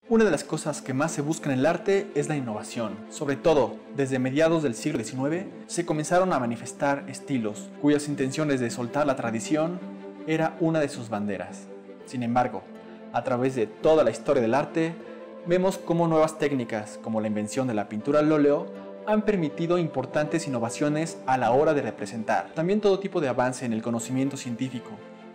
Una de las cosas que más se busca en el arte es la innovación. Sobre todo, desde mediados del siglo XIX, se comenzaron a manifestar estilos, cuyas intenciones de soltar la tradición era una de sus banderas. Sin embargo, a través de toda la historia del arte, vemos cómo nuevas técnicas, como la invención de la pintura al óleo, han permitido importantes innovaciones a la hora de representar. También todo tipo de avance en el conocimiento científico,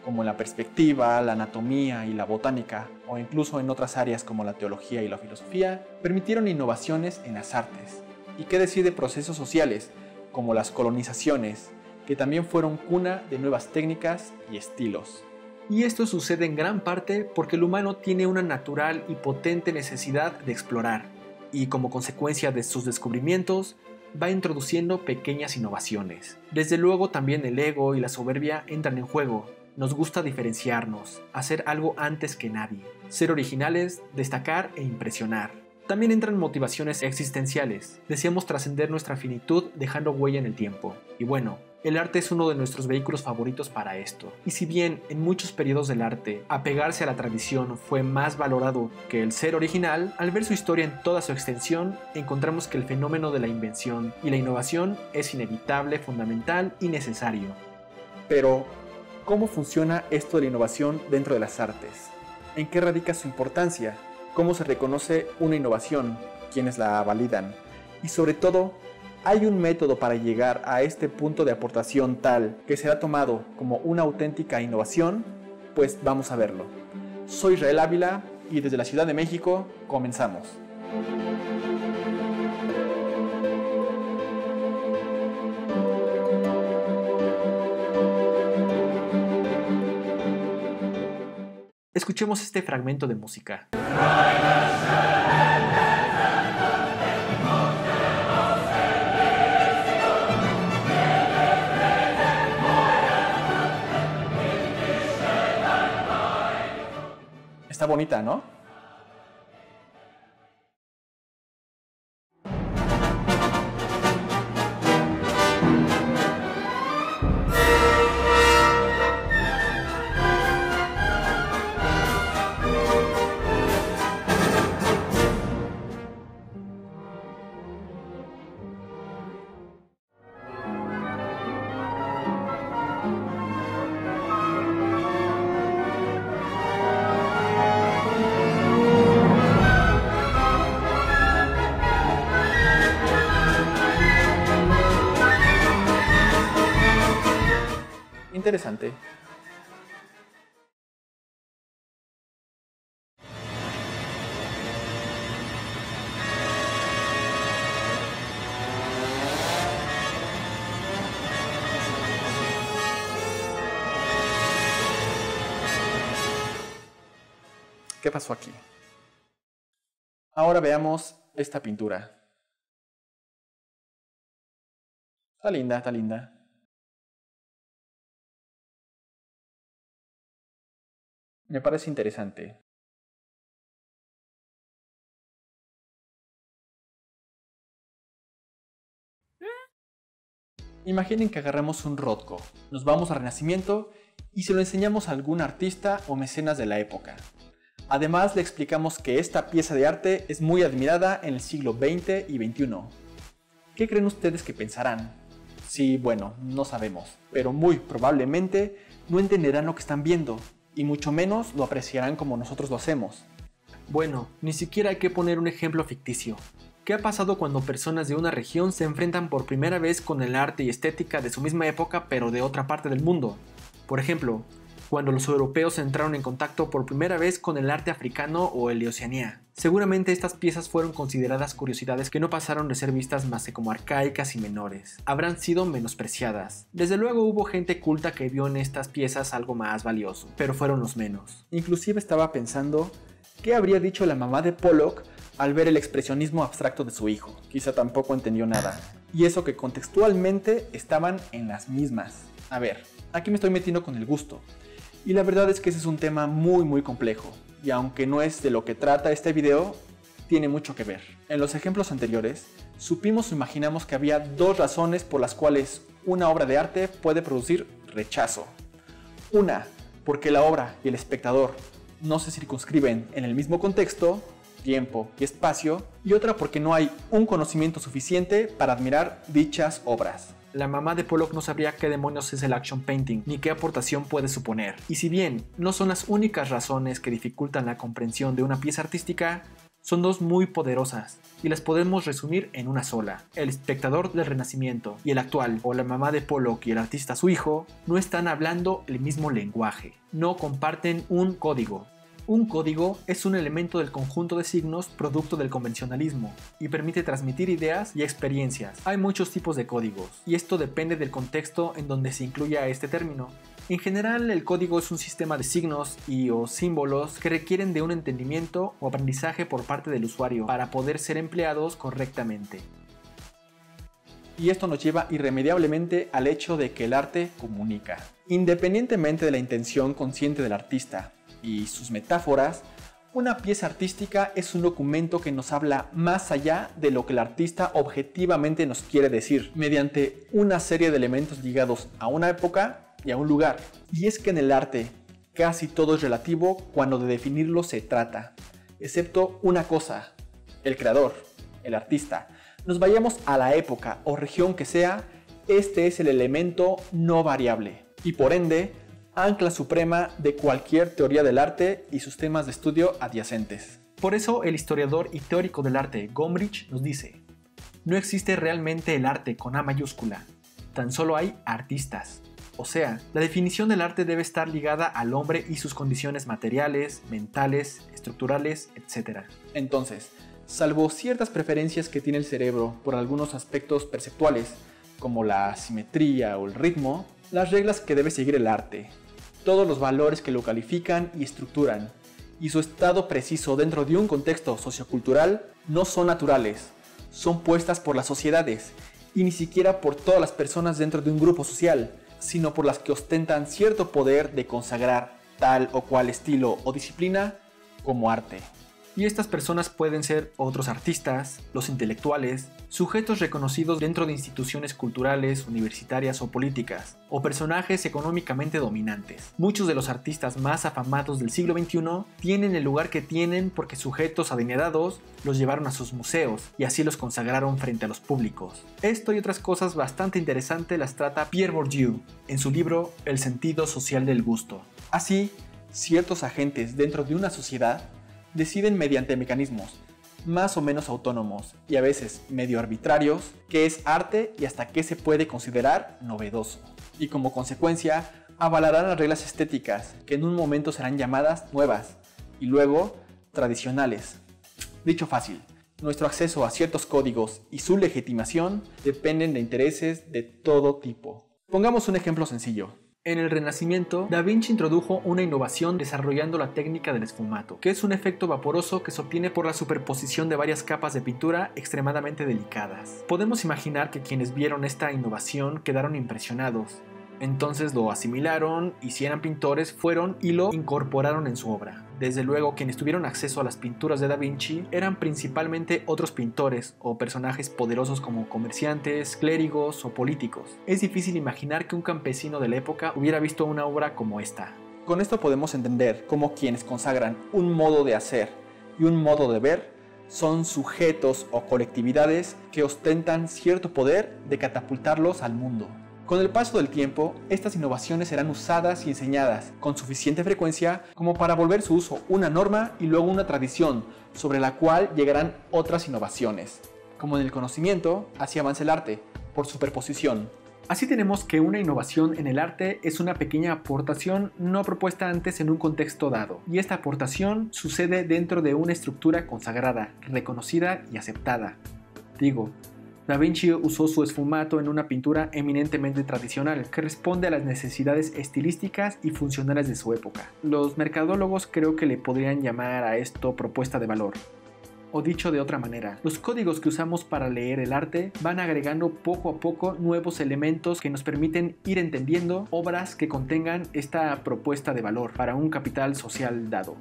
como la perspectiva, la anatomía y la botánica, o incluso en otras áreas como la teología y la filosofía, permitieron innovaciones en las artes. ¿Y qué decir de procesos sociales, como las colonizaciones, que también fueron cuna de nuevas técnicas y estilos? Y esto sucede en gran parte porque el humano tiene una natural y potente necesidad de explorar, y como consecuencia de sus descubrimientos, va introduciendo pequeñas innovaciones. Desde luego también el ego y la soberbia entran en juego. Nos gusta diferenciarnos, hacer algo antes que nadie, ser originales, destacar e impresionar. También entran motivaciones existenciales. Deseamos trascender nuestra finitud dejando huella en el tiempo. Y bueno, el arte es uno de nuestros vehículos favoritos para esto. Y si bien en muchos periodos del arte, apegarse a la tradición fue más valorado que el ser original, al ver su historia en toda su extensión, encontramos que el fenómeno de la invención y la innovación es inevitable, fundamental y necesario. Pero, ¿cómo funciona esto de la innovación dentro de las artes? ¿En qué radica su importancia? ¿Cómo se reconoce una innovación? ¿Quiénes la validan? Y sobre todo, ¿hay un método para llegar a este punto de aportación tal que será tomado como una auténtica innovación? Pues vamos a verlo. Soy Israel Ávila y desde la Ciudad de México comenzamos. Escuchemos este fragmento de música. Está bonita, ¿no? Interesante. ¿Qué pasó aquí? Ahora veamos esta pintura. Está linda, está linda. Me parece interesante. Imaginen que agarramos un Rothko, nos vamos al Renacimiento y se lo enseñamos a algún artista o mecenas de la época. Además le explicamos que esta pieza de arte es muy admirada en el siglo XX y XXI. ¿Qué creen ustedes que pensarán? Sí, bueno, no sabemos, pero muy probablemente no entenderán lo que están viendo y mucho menos lo apreciarán como nosotros lo hacemos. Bueno, ni siquiera hay que poner un ejemplo ficticio. ¿Qué ha pasado cuando personas de una región se enfrentan por primera vez con el arte y estética de su misma época pero de otra parte del mundo? Por ejemplo, cuando los europeos entraron en contacto por primera vez con el arte africano o el de Oceanía. Seguramente estas piezas fueron consideradas curiosidades que no pasaron de ser vistas más que como arcaicas y menores. Habrán sido menospreciadas. Desde luego hubo gente culta que vio en estas piezas algo más valioso, pero fueron los menos. Inclusive estaba pensando, ¿qué habría dicho la mamá de Pollock al ver el expresionismo abstracto de su hijo? Quizá tampoco entendió nada. Y eso que contextualmente estaban en las mismas. A ver, aquí me estoy metiendo con el gusto. Y la verdad es que ese es un tema muy complejo. Y aunque no es de lo que trata este video, tiene mucho que ver. En los ejemplos anteriores, supimos o imaginamos que había dos razones por las cuales una obra de arte puede producir rechazo. Una, porque la obra y el espectador no se circunscriben en el mismo contexto. tiempo y espacio, y otra porque no hay un conocimiento suficiente para admirar dichas obras. La mamá de Pollock no sabría qué demonios es el action painting, ni qué aportación puede suponer. Y si bien no son las únicas razones que dificultan la comprensión de una pieza artística, son dos muy poderosas, y las podemos resumir en una sola. El espectador del Renacimiento y el actual, o la mamá de Pollock y el artista su hijo, no están hablando el mismo lenguaje, no comparten un código. Un código es un elemento del conjunto de signos producto del convencionalismo y permite transmitir ideas y experiencias. Hay muchos tipos de códigos, y esto depende del contexto en donde se incluya este término. En general, el código es un sistema de signos o símbolos que requieren de un entendimiento o aprendizaje por parte del usuario para poder ser empleados correctamente. Y esto nos lleva irremediablemente al hecho de que el arte comunica. Independientemente de la intención consciente del artista y sus metáforas, una pieza artística es un documento que nos habla más allá de lo que el artista objetivamente nos quiere decir, mediante una serie de elementos ligados a una época y a un lugar. Y es que en el arte casi todo es relativo cuando de definirlo se trata, excepto una cosa: el creador, el artista. Nos vayamos a la época o región que sea, este es el elemento no variable y por ende ancla suprema de cualquier teoría del arte y sus temas de estudio adyacentes. Por eso el historiador y teórico del arte Gombrich nos dice: no existe realmente el arte con A mayúscula, tan solo hay artistas. O sea, la definición del arte debe estar ligada al hombre y sus condiciones materiales, mentales, estructurales, etc. Entonces, salvo ciertas preferencias que tiene el cerebro por algunos aspectos perceptuales, como la simetría o el ritmo, las reglas que debe seguir el arte, todos los valores que lo califican y estructuran, y su estado preciso dentro de un contexto sociocultural, no son naturales, son puestas por las sociedades, y ni siquiera por todas las personas dentro de un grupo social, sino por las que ostentan cierto poder de consagrar tal o cual estilo o disciplina como arte. Y estas personas pueden ser otros artistas, los intelectuales, sujetos reconocidos dentro de instituciones culturales, universitarias o políticas, o personajes económicamente dominantes. Muchos de los artistas más afamados del siglo XXI tienen el lugar que tienen porque sujetos adinerados los llevaron a sus museos y así los consagraron frente a los públicos. Esto y otras cosas bastante interesantes las trata Pierre Bourdieu en su libro El sentido social del gusto. Así, ciertos agentes dentro de una sociedad deciden mediante mecanismos más o menos autónomos y a veces medio arbitrarios qué es arte y hasta qué se puede considerar novedoso. Y como consecuencia, avalarán las reglas estéticas que en un momento serán llamadas nuevas y luego tradicionales. Dicho fácil, nuestro acceso a ciertos códigos y su legitimación dependen de intereses de todo tipo. Pongamos un ejemplo sencillo. En el Renacimiento, Da Vinci introdujo una innovación desarrollando la técnica del esfumato, que es un efecto vaporoso que se obtiene por la superposición de varias capas de pintura extremadamente delicadas. Podemos imaginar que quienes vieron esta innovación quedaron impresionados. Entonces lo asimilaron y si eran pintores fueron y lo incorporaron en su obra. Desde luego quienes tuvieron acceso a las pinturas de Da Vinci eran principalmente otros pintores o personajes poderosos como comerciantes, clérigos o políticos. Es difícil imaginar que un campesino de la época hubiera visto una obra como esta. Con esto podemos entender cómo quienes consagran un modo de hacer y un modo de ver son sujetos o colectividades que ostentan cierto poder de catapultarlos al mundo. Con el paso del tiempo, estas innovaciones serán usadas y enseñadas con suficiente frecuencia como para volver su uso una norma y luego una tradición, sobre la cual llegarán otras innovaciones. Como en el conocimiento, así avanza el arte, por superposición. Así tenemos que una innovación en el arte es una pequeña aportación no propuesta antes en un contexto dado, y esta aportación sucede dentro de una estructura consagrada, reconocida y aceptada. Da Vinci usó su esfumato en una pintura eminentemente tradicional, que responde a las necesidades estilísticas y funcionales de su época. Los mercadólogos creo que le podrían llamar a esto propuesta de valor. O dicho de otra manera, los códigos que usamos para leer el arte van agregando poco a poco nuevos elementos que nos permiten ir entendiendo obras que contengan esta propuesta de valor para un capital social dado.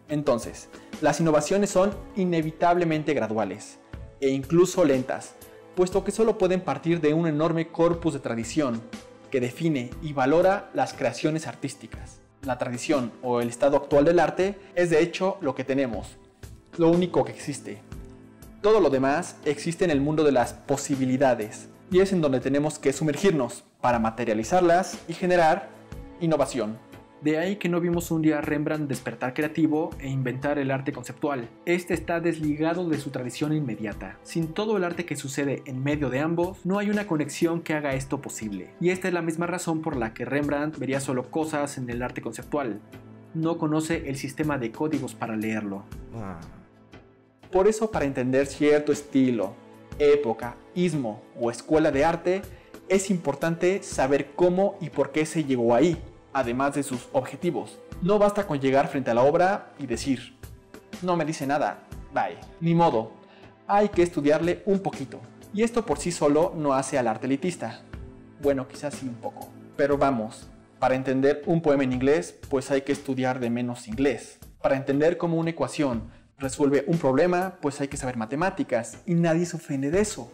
Entonces, las innovaciones son inevitablemente graduales e incluso lentas, puesto que solo pueden partir de un enorme corpus de tradición que define y valora las creaciones artísticas. La tradición o el estado actual del arte es de hecho lo que tenemos, lo único que existe. Todo lo demás existe en el mundo de las posibilidades, y es en donde tenemos que sumergirnos para materializarlas y generar innovación. De ahí que no vimos un día a Rembrandt despertar creativo e inventar el arte conceptual. Este está desligado de su tradición inmediata. Sin todo el arte que sucede en medio de ambos, no hay una conexión que haga esto posible. Y esta es la misma razón por la que Rembrandt vería solo cosas en el arte conceptual. No conoce el sistema de códigos para leerlo. Por eso, para entender cierto estilo, época, ismo o escuela de arte, es importante saber cómo y por qué se llegó ahí, además de sus objetivos. No basta con llegar frente a la obra y decir, no me dice nada, bye. Ni modo, hay que estudiarle un poquito. Y esto por sí solo no hace al arte elitista. Bueno, quizás sí un poco. Pero vamos, para entender un poema en inglés, pues hay que estudiar de menos inglés. Para entender cómo una ecuación resuelve un problema, pues hay que saber matemáticas, y nadie se ofende de eso.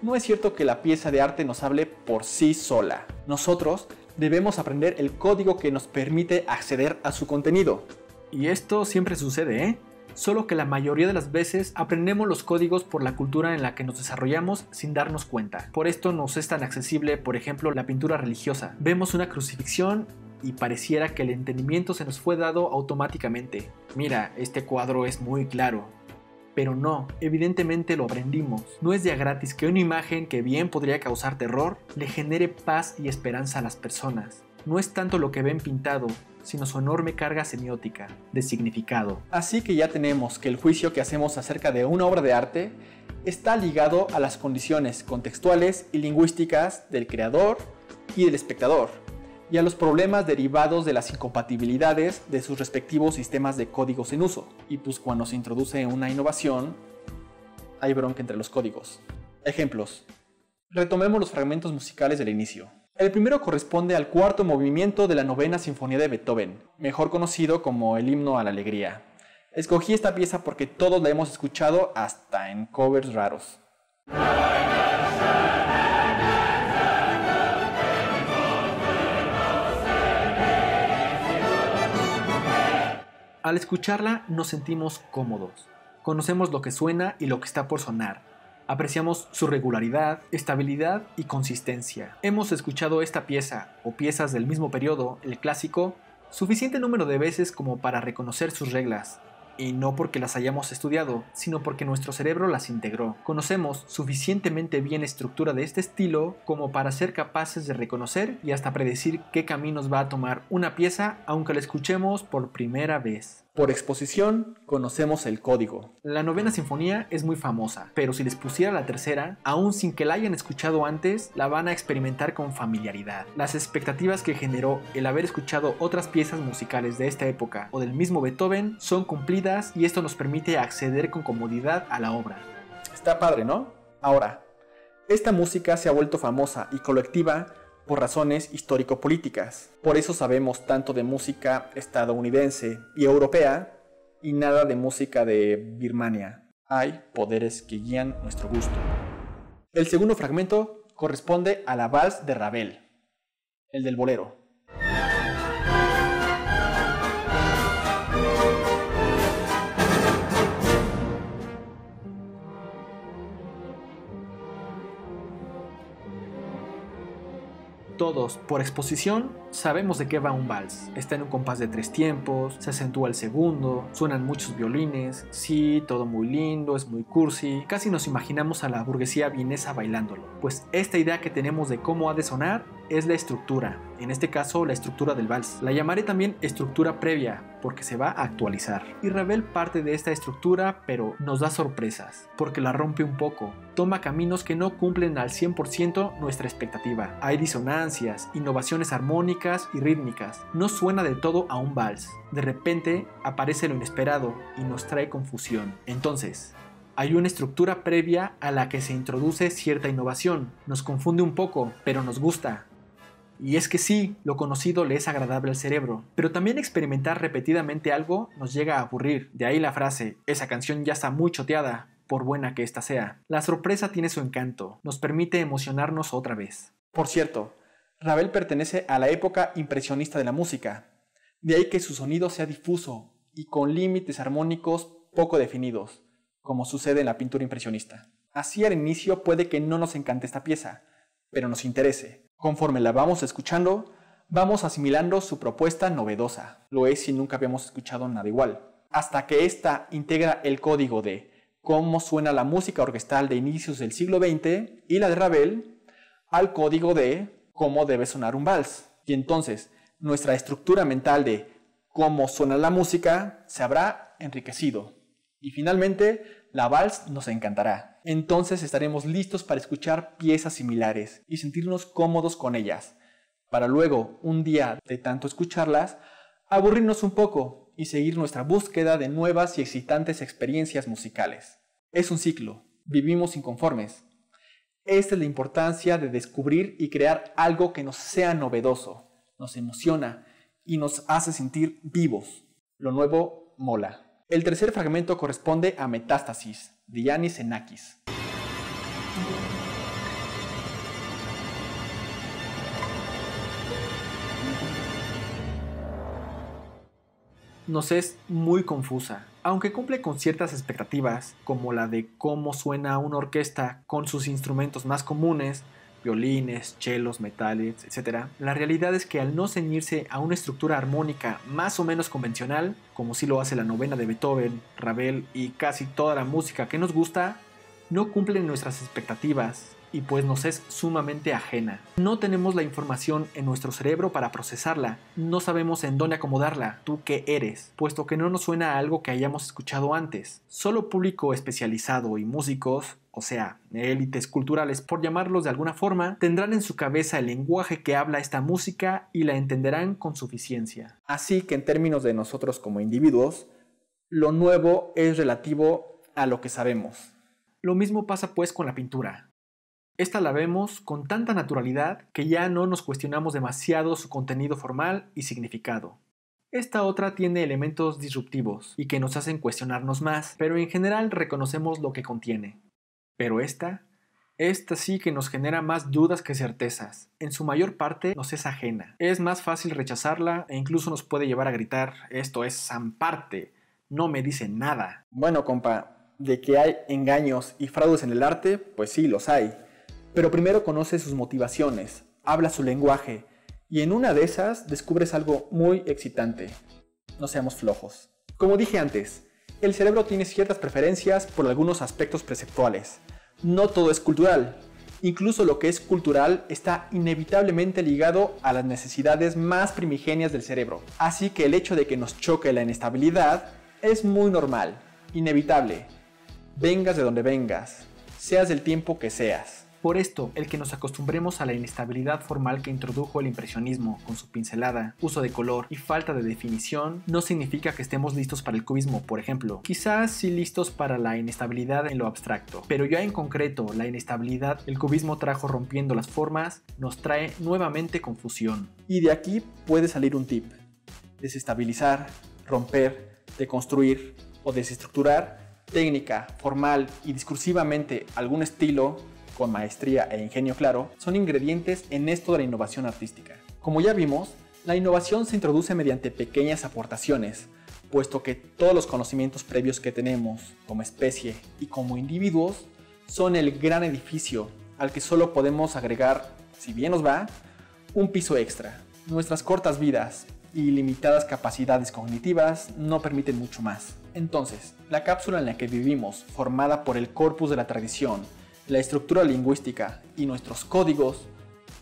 No es cierto que la pieza de arte nos hable por sí sola. Nosotros debemos aprender el código que nos permite acceder a su contenido. Y esto siempre sucede, ¿eh? Solo que la mayoría de las veces aprendemos los códigos por la cultura en la que nos desarrollamos sin darnos cuenta. Por esto nos es tan accesible, por ejemplo, la pintura religiosa. Vemos una crucifixión y pareciera que el entendimiento se nos fue dado automáticamente. Mira, este cuadro es muy claro. Pero no, evidentemente lo aprendimos. No es de gratis que una imagen que bien podría causar terror le genere paz y esperanza a las personas. No es tanto lo que ven pintado, sino su enorme carga semiótica, de significado. Así que ya tenemos que el juicio que hacemos acerca de una obra de arte está ligado a las condiciones contextuales y lingüísticas del creador y del espectador, y a los problemas derivados de las incompatibilidades de sus respectivos sistemas de códigos en uso. Y pues cuando se introduce una innovación, hay bronca entre los códigos. Ejemplos. Retomemos los fragmentos musicales del inicio. El primero corresponde al cuarto movimiento de la novena sinfonía de Beethoven, mejor conocido como el himno a la alegría. Escogí esta pieza porque todos la hemos escuchado hasta en covers raros. Al escucharla nos sentimos cómodos. Conocemos lo que suena y lo que está por sonar. Apreciamos su regularidad, estabilidad y consistencia. Hemos escuchado esta pieza o piezas del mismo periodo, el clásico, suficiente número de veces como para reconocer sus reglas. Y no porque las hayamos estudiado, sino porque nuestro cerebro las integró. Conocemos suficientemente bien la estructura de este estilo como para ser capaces de reconocer y hasta predecir qué caminos va a tomar una pieza aunque la escuchemos por primera vez. Por exposición, conocemos el código. La novena sinfonía es muy famosa, pero si les pusiera la tercera, aún sin que la hayan escuchado antes, la van a experimentar con familiaridad. Las expectativas que generó el haber escuchado otras piezas musicales de esta época o del mismo Beethoven son cumplidas y esto nos permite acceder con comodidad a la obra. Está padre, ¿no? Ahora, esta música se ha vuelto famosa y colectiva por razones histórico-políticas. Por eso sabemos tanto de música estadounidense y europea y nada de música de Birmania. Hay poderes que guían nuestro gusto. El segundo fragmento corresponde a la Vals de Ravel, el del bolero. Todos, por exposición, sabemos de qué va un vals. Está en un compás de 3 tiempos, se acentúa el segundo, suenan muchos violines, sí, todo muy lindo, es muy cursi, casi nos imaginamos a la burguesía vienesa bailándolo. Pues esta idea que tenemos de cómo ha de sonar es la estructura, en este caso la estructura del vals. La llamaré también estructura previa, porque se va a actualizar. Y Ravel parte de esta estructura, pero nos da sorpresas, porque la rompe un poco. Toma caminos que no cumplen al 100% nuestra expectativa. Hay disonancias, innovaciones armónicas y rítmicas. No suena del todo a un vals. De repente aparece lo inesperado y nos trae confusión. Entonces, hay una estructura previa a la que se introduce cierta innovación. Nos confunde un poco, pero nos gusta. Y es que sí, lo conocido le es agradable al cerebro, pero también experimentar repetidamente algo nos llega a aburrir. De ahí la frase, esa canción ya está muy choteada, por buena que ésta sea. La sorpresa tiene su encanto, nos permite emocionarnos otra vez. Por cierto, Ravel pertenece a la época impresionista de la música, de ahí que su sonido sea difuso y con límites armónicos poco definidos, como sucede en la pintura impresionista. Así al inicio puede que no nos encante esta pieza, pero nos interese. Conforme la vamos escuchando, vamos asimilando su propuesta novedosa. Lo es si nunca habíamos escuchado nada igual. Hasta que ésta integra el código de cómo suena la música orquestal de inicios del siglo XX y la de Ravel al código de cómo debe sonar un vals. Y entonces nuestra estructura mental de cómo suena la música se habrá enriquecido. Y finalmente la vals nos encantará. Entonces estaremos listos para escuchar piezas similares y sentirnos cómodos con ellas, para luego, un día de tanto escucharlas, aburrirnos un poco y seguir nuestra búsqueda de nuevas y excitantes experiencias musicales. Es un ciclo, vivimos inconformes. Esta es la importancia de descubrir y crear algo que nos sea novedoso, nos emociona y nos hace sentir vivos. Lo nuevo mola. El tercer fragmento corresponde a Metástasis, de Iannis Xenakis. Nos es muy confusa, aunque cumple con ciertas expectativas, como la de cómo suena una orquesta con sus instrumentos más comunes, violines, chelos, metales, etc. La realidad es que al no ceñirse a una estructura armónica más o menos convencional, como sí lo hace la novena de Beethoven, Ravel y casi toda la música que nos gusta, no cumplen nuestras expectativas y pues nos es sumamente ajena. No tenemos la información en nuestro cerebro para procesarla, no sabemos en dónde acomodarla, tú qué eres, puesto que no nos suena a algo que hayamos escuchado antes. Solo público especializado y músicos, o sea, élites culturales por llamarlos de alguna forma, tendrán en su cabeza el lenguaje que habla esta música y la entenderán con suficiencia. Así que en términos de nosotros como individuos, lo nuevo es relativo a lo que sabemos. Lo mismo pasa pues con la pintura. Esta la vemos con tanta naturalidad que ya no nos cuestionamos demasiado su contenido formal y significado. Esta otra tiene elementos disruptivos y que nos hacen cuestionarnos más, pero en general reconocemos lo que contiene. Pero esta sí que nos genera más dudas que certezas. En su mayor parte nos es ajena. Es más fácil rechazarla e incluso nos puede llevar a gritar: esto es zamparte, no me dice nada. Bueno, compa, de que hay engaños y fraudes en el arte, pues sí, los hay. Pero primero conoce sus motivaciones, habla su lenguaje, y en una de esas descubres algo muy excitante. No seamos flojos. Como dije antes, el cerebro tiene ciertas preferencias por algunos aspectos perceptuales. No todo es cultural. Incluso lo que es cultural está inevitablemente ligado a las necesidades más primigenias del cerebro. Así que el hecho de que nos choque la inestabilidad es muy normal, inevitable. Vengas de donde vengas, seas del tiempo que seas. Por esto, el que nos acostumbremos a la inestabilidad formal que introdujo el impresionismo, con su pincelada, uso de color y falta de definición, no significa que estemos listos para el cubismo, por ejemplo. Quizás sí listos para la inestabilidad en lo abstracto, pero ya en concreto, la inestabilidad el cubismo trajo rompiendo las formas, nos trae nuevamente confusión. Y de aquí puede salir un tip: desestabilizar, romper, deconstruir o desestructurar técnica, formal y discursivamente algún estilo, con maestría e ingenio claro, son ingredientes en esto de la innovación artística. Como ya vimos, la innovación se introduce mediante pequeñas aportaciones, puesto que todos los conocimientos previos que tenemos como especie y como individuos son el gran edificio al que solo podemos agregar, si bien nos va, un piso extra. Nuestras cortas vidas y limitadas capacidades cognitivas no permiten mucho más. Entonces, la cápsula en la que vivimos, formada por el corpus de la tradición, la estructura lingüística y nuestros códigos,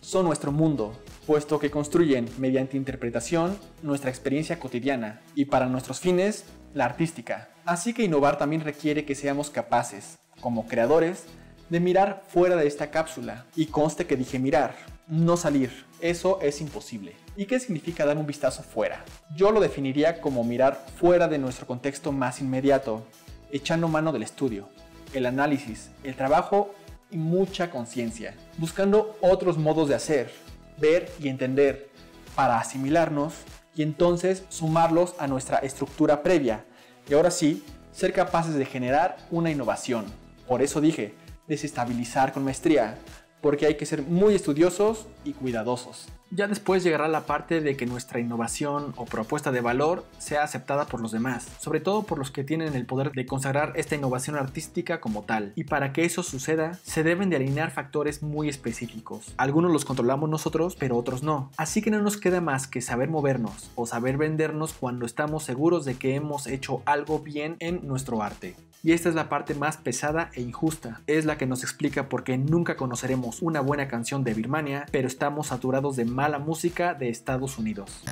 son nuestro mundo, puesto que construyen mediante interpretación nuestra experiencia cotidiana y para nuestros fines, la artística. Así que innovar también requiere que seamos capaces, como creadores, de mirar fuera de esta cápsula. Y conste que dije mirar, no salir. Eso es imposible. ¿Y qué significa dar un vistazo fuera? Yo lo definiría como mirar fuera de nuestro contexto más inmediato, echando mano del estudio, el análisis, el trabajo y mucha conciencia, buscando otros modos de hacer, ver y entender, para asimilarnos y entonces sumarlos a nuestra estructura previa y ahora sí, ser capaces de generar una innovación. Por eso dije, desestabilizar con maestría, porque hay que ser muy estudiosos y cuidadosos. Ya después llegará la parte de que nuestra innovación o propuesta de valor sea aceptada por los demás, sobre todo por los que tienen el poder de consagrar esta innovación artística como tal. Y para que eso suceda, se deben de alinear factores muy específicos. Algunos los controlamos nosotros, pero otros no. Así que no nos queda más que saber movernos o saber vendernos cuando estamos seguros de que hemos hecho algo bien en nuestro arte. Y esta es la parte más pesada e injusta. Es la que nos explica por qué nunca conoceremos una buena canción de Birmania, pero estamos saturados de mala música de Estados Unidos.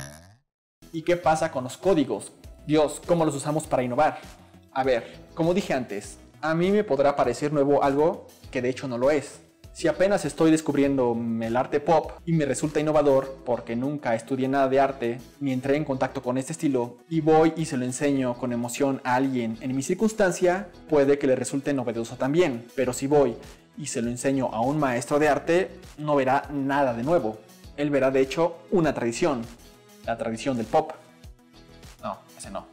¿Y qué pasa con los códigos? Dios, ¿cómo los usamos para innovar? A ver, como dije antes, a mí me podrá parecer nuevo algo que de hecho no lo es. Si apenas estoy descubriendo el arte pop y me resulta innovador porque nunca estudié nada de arte ni entré en contacto con este estilo y voy y se lo enseño con emoción a alguien en mi circunstancia, puede que le resulte novedoso también. Pero si voy y se lo enseño a un maestro de arte, no verá nada de nuevo. Él verá de hecho una tradición, la tradición del pop. No, ese no.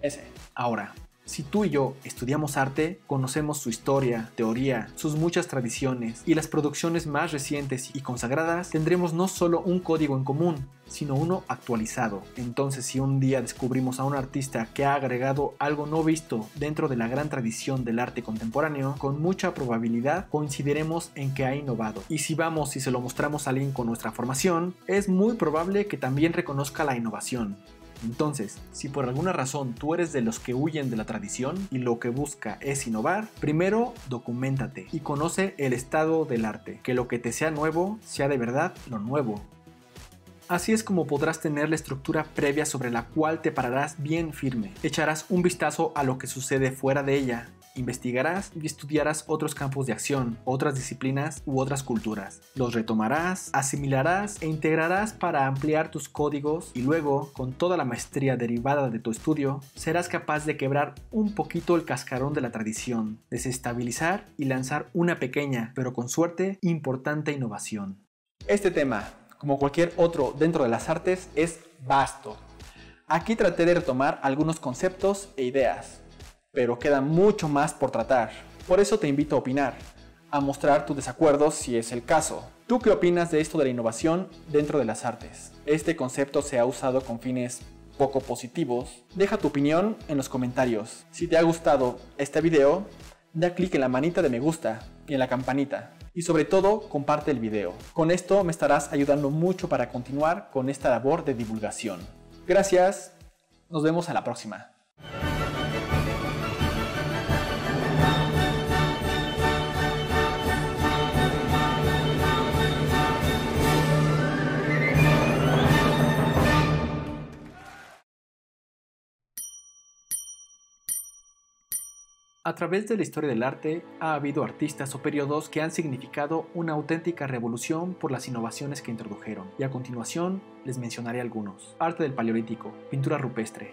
Ese. Ahora, si tú y yo estudiamos arte, conocemos su historia, teoría, sus muchas tradiciones y las producciones más recientes y consagradas, tendremos no solo un código en común, sino uno actualizado. Entonces, si un día descubrimos a un artista que ha agregado algo no visto dentro de la gran tradición del arte contemporáneo, con mucha probabilidad coincidiremos en que ha innovado. Y si vamos y se lo mostramos a alguien con nuestra formación, es muy probable que también reconozca la innovación. Entonces, si por alguna razón tú eres de los que huyen de la tradición y lo que busca es innovar, primero documéntate y conoce el estado del arte, que lo que te sea nuevo sea de verdad lo nuevo. Así es como podrás tener la estructura previa sobre la cual te pararás bien firme. Echarás un vistazo a lo que sucede fuera de ella. Investigarás y estudiarás otros campos de acción, otras disciplinas u otras culturas. Los retomarás, asimilarás e integrarás para ampliar tus códigos y luego, con toda la maestría derivada de tu estudio, serás capaz de quebrar un poquito el cascarón de la tradición, desestabilizar y lanzar una pequeña, pero con suerte, importante innovación. Este tema, como cualquier otro dentro de las artes, es vasto. Aquí traté de retomar algunos conceptos e ideas, pero queda mucho más por tratar. Por eso te invito a opinar, a mostrar tu desacuerdo si es el caso. ¿Tú qué opinas de esto de la innovación dentro de las artes? ¿Este concepto se ha usado con fines poco positivos? Deja tu opinión en los comentarios. Si te ha gustado este video, da clic en la manita de me gusta y en la campanita. Y sobre todo, comparte el video. Con esto me estarás ayudando mucho para continuar con esta labor de divulgación. Gracias, nos vemos a la próxima. A través de la historia del arte, ha habido artistas o periodos que han significado una auténtica revolución por las innovaciones que introdujeron, y a continuación les mencionaré algunos. Arte del Paleolítico, pintura rupestre.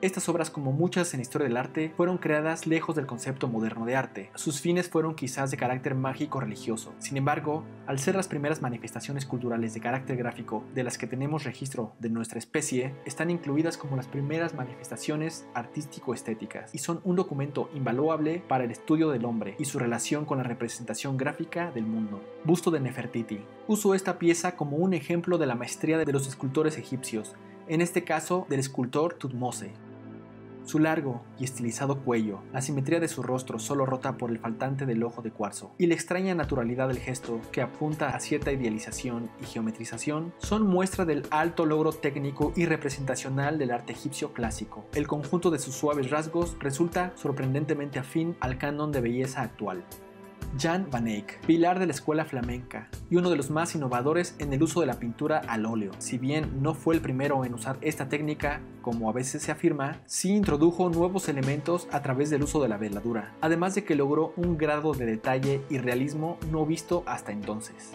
Estas obras, como muchas en la historia del arte, fueron creadas lejos del concepto moderno de arte. Sus fines fueron quizás de carácter mágico religioso. Sin embargo, al ser las primeras manifestaciones culturales de carácter gráfico de las que tenemos registro de nuestra especie, están incluidas como las primeras manifestaciones artístico-estéticas y son un documento invaluable para el estudio del hombre y su relación con la representación gráfica del mundo. Busto de Nefertiti. Uso esta pieza como un ejemplo de la maestría de los escultores egipcios, en este caso del escultor Tutmose. Su largo y estilizado cuello, la simetría de su rostro solo rota por el faltante del ojo de cuarzo, y la extraña naturalidad del gesto que apunta a cierta idealización y geometrización, son muestra del alto logro técnico y representacional del arte egipcio clásico. El conjunto de sus suaves rasgos resulta sorprendentemente afín al canon de belleza actual. Jan van Eyck, pilar de la escuela flamenca y uno de los más innovadores en el uso de la pintura al óleo. Si bien no fue el primero en usar esta técnica, como a veces se afirma, sí introdujo nuevos elementos a través del uso de la veladura, además de que logró un grado de detalle y realismo no visto hasta entonces.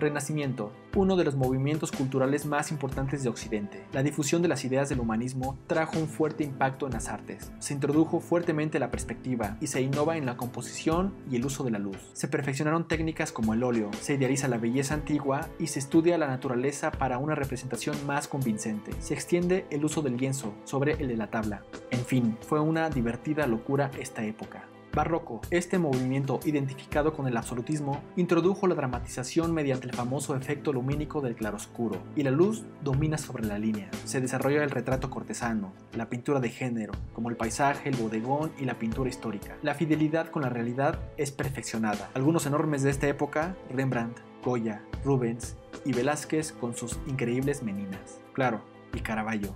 Renacimiento. uno de los movimientos culturales más importantes de Occidente. La difusión de las ideas del humanismo trajo un fuerte impacto en las artes. Se introdujo fuertemente la perspectiva y se innova en la composición y el uso de la luz. Se perfeccionaron técnicas como el óleo, se idealiza la belleza antigua y se estudia la naturaleza para una representación más convincente. Se extiende el uso del lienzo sobre el de la tabla. En fin, fue una divertida locura esta época. Barroco. Este movimiento, identificado con el absolutismo, introdujo la dramatización mediante el famoso efecto lumínico del claroscuro, y la luz domina sobre la línea. Se desarrolla el retrato cortesano, la pintura de género, como el paisaje, el bodegón y la pintura histórica. La fidelidad con la realidad es perfeccionada. Algunos enormes de esta época, Rembrandt, Goya, Rubens y Velázquez con sus increíbles meninas. Claro, y Caravaggio.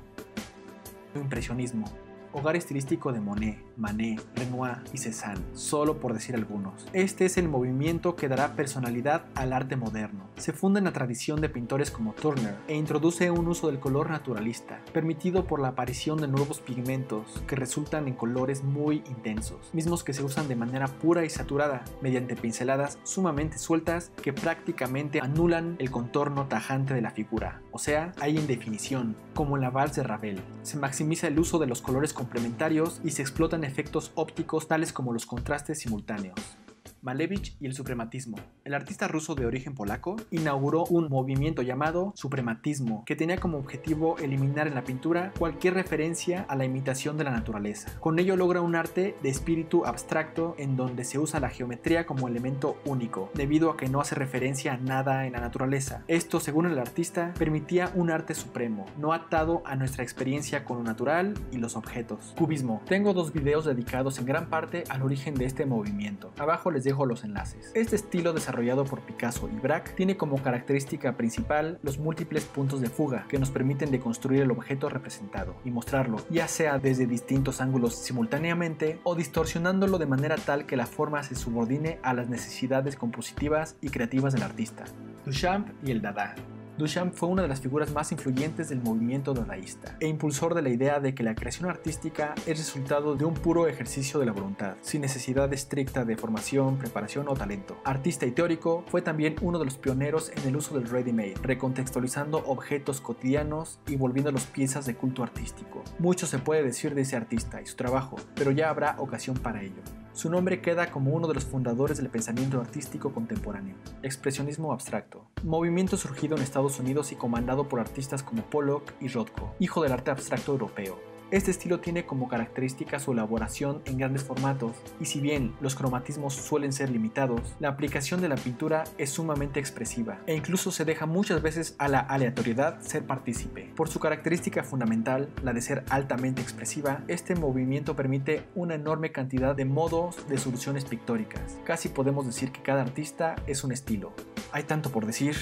Impresionismo. Hogar estilístico de Monet, Manet, Renoir y Cézanne, solo por decir algunos. Este es el movimiento que dará personalidad al arte moderno. Se funda en la tradición de pintores como Turner e introduce un uso del color naturalista, permitido por la aparición de nuevos pigmentos que resultan en colores muy intensos, mismos que se usan de manera pura y saturada, mediante pinceladas sumamente sueltas que prácticamente anulan el contorno tajante de la figura, o sea, hay indefinición, como en la Valse de Ravel. Se maximiza el uso de los colores complementarios y se explotan efectos ópticos tales como los contrastes simultáneos. Malevich y el suprematismo. El artista ruso de origen polaco inauguró un movimiento llamado suprematismo que tenía como objetivo eliminar en la pintura cualquier referencia a la imitación de la naturaleza. Con ello logra un arte de espíritu abstracto en donde se usa la geometría como elemento único, debido a que no hace referencia a nada en la naturaleza. Esto, según el artista, permitía un arte supremo, no atado a nuestra experiencia con lo natural y los objetos. Cubismo. Tengo 2 videos dedicados en gran parte al origen de este movimiento. Abajo les dejo los enlaces. Este estilo desarrollado por Picasso y Braque tiene como característica principal los múltiples puntos de fuga que nos permiten deconstruir el objeto representado y mostrarlo, ya sea desde distintos ángulos simultáneamente o distorsionándolo de manera tal que la forma se subordine a las necesidades compositivas y creativas del artista. Duchamp y el Dada. Duchamp fue una de las figuras más influyentes del movimiento dadaísta e impulsor de la idea de que la creación artística es resultado de un puro ejercicio de la voluntad, sin necesidad estricta de formación, preparación o talento. Artista y teórico, fue también uno de los pioneros en el uso del ready-made, recontextualizando objetos cotidianos y volviéndolos piezas de culto artístico. Mucho se puede decir de ese artista y su trabajo, pero ya habrá ocasión para ello. Su nombre queda como uno de los fundadores del pensamiento artístico contemporáneo. Expresionismo abstracto. Movimiento surgido en Estados Unidos y comandado por artistas como Pollock y Rothko, hijo del arte abstracto europeo. Este estilo tiene como característica su elaboración en grandes formatos, y si bien los cromatismos suelen ser limitados, la aplicación de la pintura es sumamente expresiva, e incluso se deja muchas veces a la aleatoriedad ser partícipe. Por su característica fundamental, la de ser altamente expresiva, este movimiento permite una enorme cantidad de modos de soluciones pictóricas. Casi podemos decir que cada artista es un estilo. Hay tanto por decir,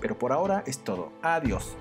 pero por ahora es todo. Adiós.